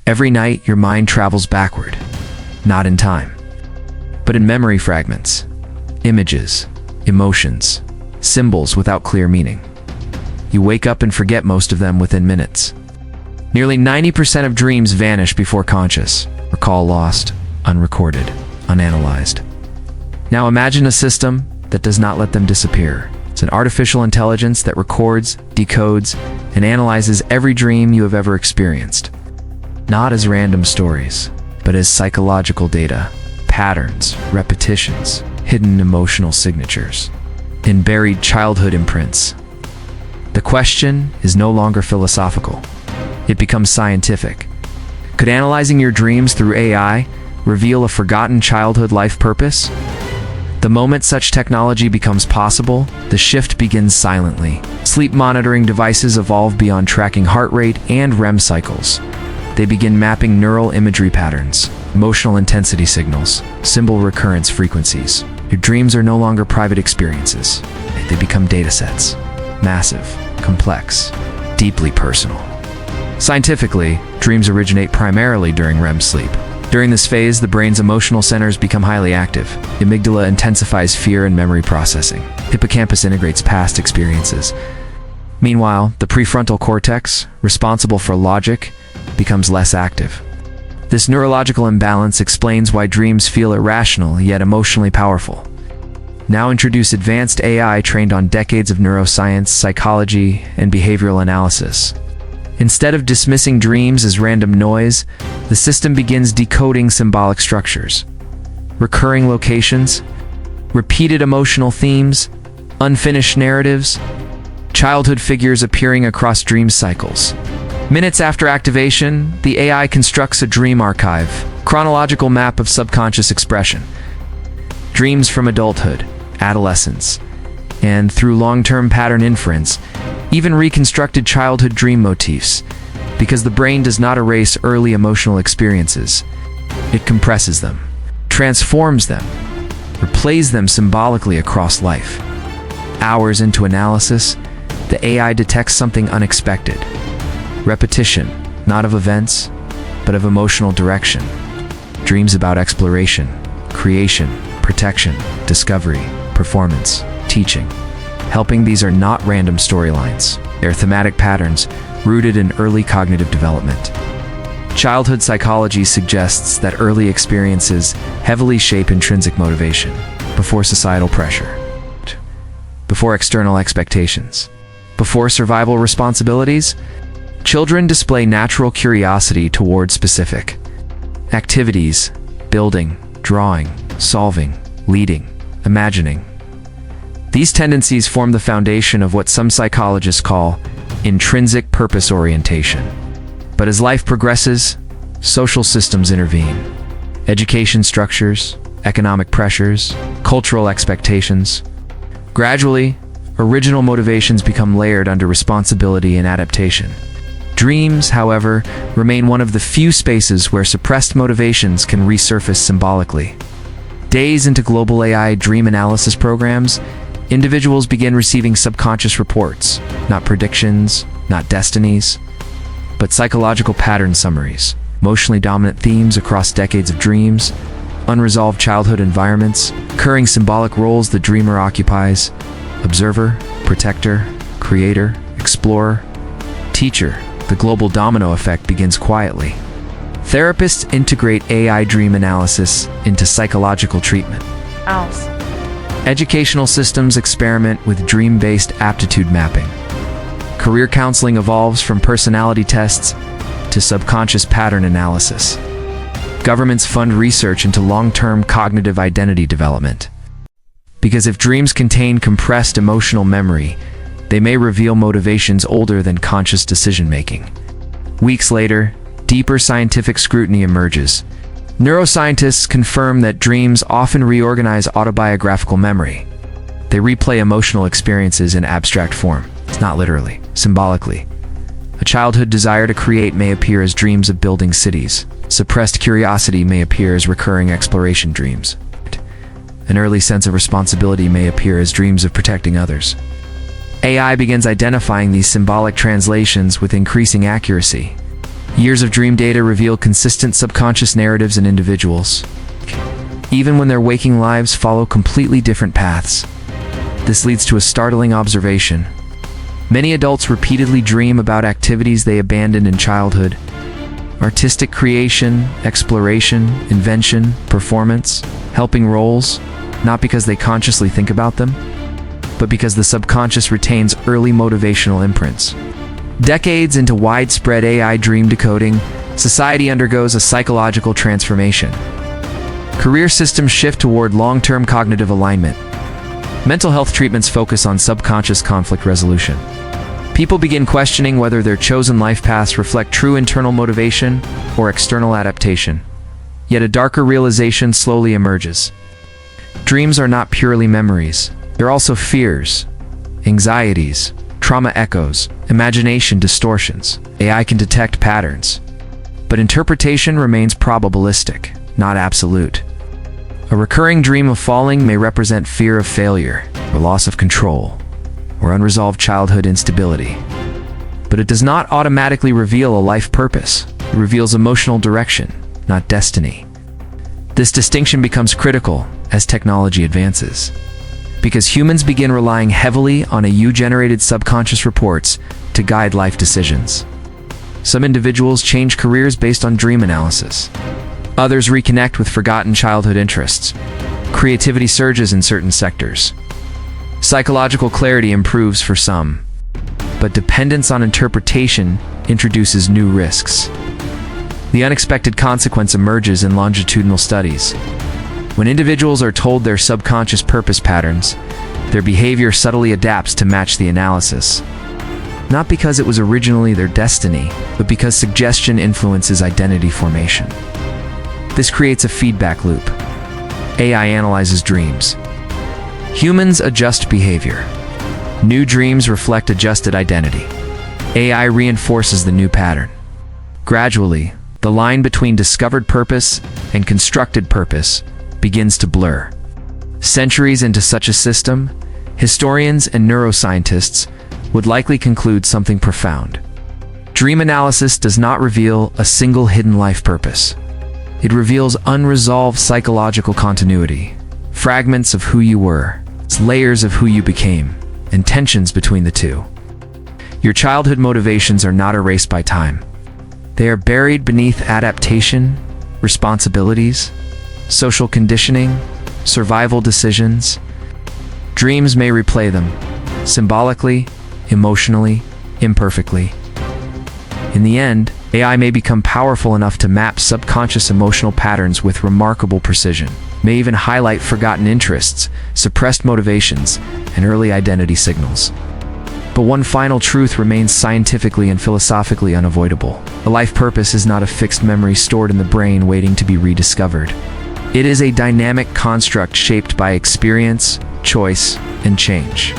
Every night, your mind travels backward, not in time, but in memory fragments, images, emotions, symbols without clear meaning. You wake up and forget most of them within minutes. Nearly 90% of dreams vanish before conscious, recall lost, unrecorded, unanalyzed. Now imagine a system that does not let them disappear. It's an artificial intelligence that records, decodes, and analyzes every dream you have ever experienced. Not as random stories, but as psychological data, patterns, repetitions, hidden emotional signatures, and buried childhood imprints. The question is no longer philosophical. It becomes scientific. Could analyzing your dreams through AI reveal a forgotten childhood life purpose? The moment such technology becomes possible, the shift begins silently. Sleep monitoring devices evolve beyond tracking heart rate and REM cycles. They begin mapping neural imagery patterns, emotional intensity signals, symbol recurrence frequencies. Your dreams are no longer private experiences. They become datasets. Massive, complex, deeply personal. Scientifically, dreams originate primarily during REM sleep. During this phase, the brain's emotional centers become highly active. The amygdala intensifies fear and memory processing. Hippocampus integrates past experiences. Meanwhile, the prefrontal cortex, responsible for logic, becomes less active. This neurological imbalance explains why dreams feel irrational yet emotionally powerful. Now introduce advanced AI trained on decades of neuroscience, psychology, and behavioral analysis. Instead of dismissing dreams as random noise, the system begins decoding symbolic structures, recurring locations, repeated emotional themes, unfinished narratives, childhood figures appearing across dream cycles. Minutes after activation, the AI constructs a dream archive, chronological map of subconscious expression. Dreams from adulthood, adolescence, and through long-term pattern inference, even reconstructed childhood dream motifs, because the brain does not erase early emotional experiences. It compresses them, transforms them, replays them symbolically across life. Hours into analysis, the AI detects something unexpected. Repetition, not of events, but of emotional direction. Dreams about exploration, creation, protection, discovery, performance, teaching. Helping these are not random storylines. They are thematic patterns rooted in early cognitive development. Childhood psychology suggests that early experiences heavily shape intrinsic motivation, before societal pressure, before external expectations, before survival responsibilities. Children display natural curiosity toward specific activities: building, drawing, solving, leading, imagining. These tendencies form the foundation of what some psychologists call intrinsic purpose orientation. But as life progresses, social systems intervene. Education structures, economic pressures, cultural expectations. Gradually, original motivations become layered under responsibility and adaptation. Dreams, however, remain one of the few spaces where suppressed motivations can resurface symbolically. Days into global AI dream analysis programs, individuals begin receiving subconscious reports, not predictions, not destinies, but psychological pattern summaries, emotionally dominant themes across decades of dreams, unresolved childhood environments, recurring symbolic roles the dreamer occupies: observer, protector, creator, explorer, teacher. The global domino effect begins quietly. Therapists integrate AI dream analysis into psychological treatment. Educational systems experiment with dream-based aptitude mapping. Career counseling evolves from personality tests to subconscious pattern analysis. Governments fund research into long-term cognitive identity development. Because if dreams contain compressed emotional memory, they may reveal motivations older than conscious decision-making. Weeks later, deeper scientific scrutiny emerges. Neuroscientists confirm that dreams often reorganize autobiographical memory. They replay emotional experiences in abstract form, not literally, symbolically. A childhood desire to create may appear as dreams of building cities. Suppressed curiosity may appear as recurring exploration dreams. An early sense of responsibility may appear as dreams of protecting others. AI begins identifying these symbolic translations with increasing accuracy. Years of dream data reveal consistent subconscious narratives in individuals, even when their waking lives follow completely different paths. This leads to a startling observation. Many adults repeatedly dream about activities they abandoned in childhood. Artistic creation, exploration, invention, performance, helping roles, not because they consciously think about them, but because the subconscious retains early motivational imprints. Decades into widespread AI dream decoding, society undergoes a psychological transformation. Career systems shift toward long-term cognitive alignment. Mental health treatments focus on subconscious conflict resolution. People begin questioning whether their chosen life paths reflect true internal motivation or external adaptation. Yet a darker realization slowly emerges. Dreams are not purely memories. They're also fears, anxieties, trauma echoes, imagination distortions. AI can detect patterns, but interpretation remains probabilistic, not absolute. A recurring dream of falling may represent fear of failure, or loss of control, or unresolved childhood instability. But it does not automatically reveal a life purpose. It reveals emotional direction, not destiny. This distinction becomes critical as technology advances, because humans begin relying heavily on AI-generated subconscious reports to guide life decisions. Some individuals change careers based on dream analysis. Others reconnect with forgotten childhood interests. Creativity surges in certain sectors. Psychological clarity improves for some, but dependence on interpretation introduces new risks. The unexpected consequence emerges in longitudinal studies. When individuals are told their subconscious purpose patterns, their behavior subtly adapts to match the analysis. Not because it was originally their destiny, but because suggestion influences identity formation. This creates a feedback loop. AI analyzes dreams. Humans adjust behavior. New dreams reflect adjusted identity. AI reinforces the new pattern. Gradually, the line between discovered purpose and constructed purpose begins to blur. Centuries into such a system, historians and neuroscientists would likely conclude something profound. Dream analysis does not reveal a single hidden life purpose. It reveals unresolved psychological continuity, fragments of who you were, layers of who you became, and tensions between the two. Your childhood motivations are not erased by time. They are buried beneath adaptation, responsibilities, social conditioning, survival decisions. Dreams may replay them, symbolically, emotionally, imperfectly. In the end, AI may become powerful enough to map subconscious emotional patterns with remarkable precision, may even highlight forgotten interests, suppressed motivations, and early identity signals. But one final truth remains scientifically and philosophically unavoidable. A life purpose is not a fixed memory stored in the brain waiting to be rediscovered. It is a dynamic construct shaped by experience, choice, and change.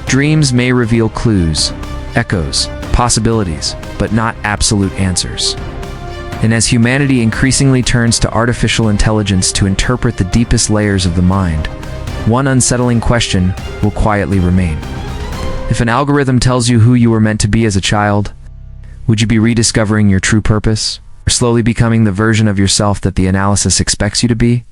Dreams may reveal clues, echoes, possibilities, but not absolute answers. And as humanity increasingly turns to artificial intelligence to interpret the deepest layers of the mind, one unsettling question will quietly remain. If an algorithm tells you who you were meant to be as a child, would you be rediscovering your true purpose, or slowly becoming the version of yourself that the analysis expects you to be?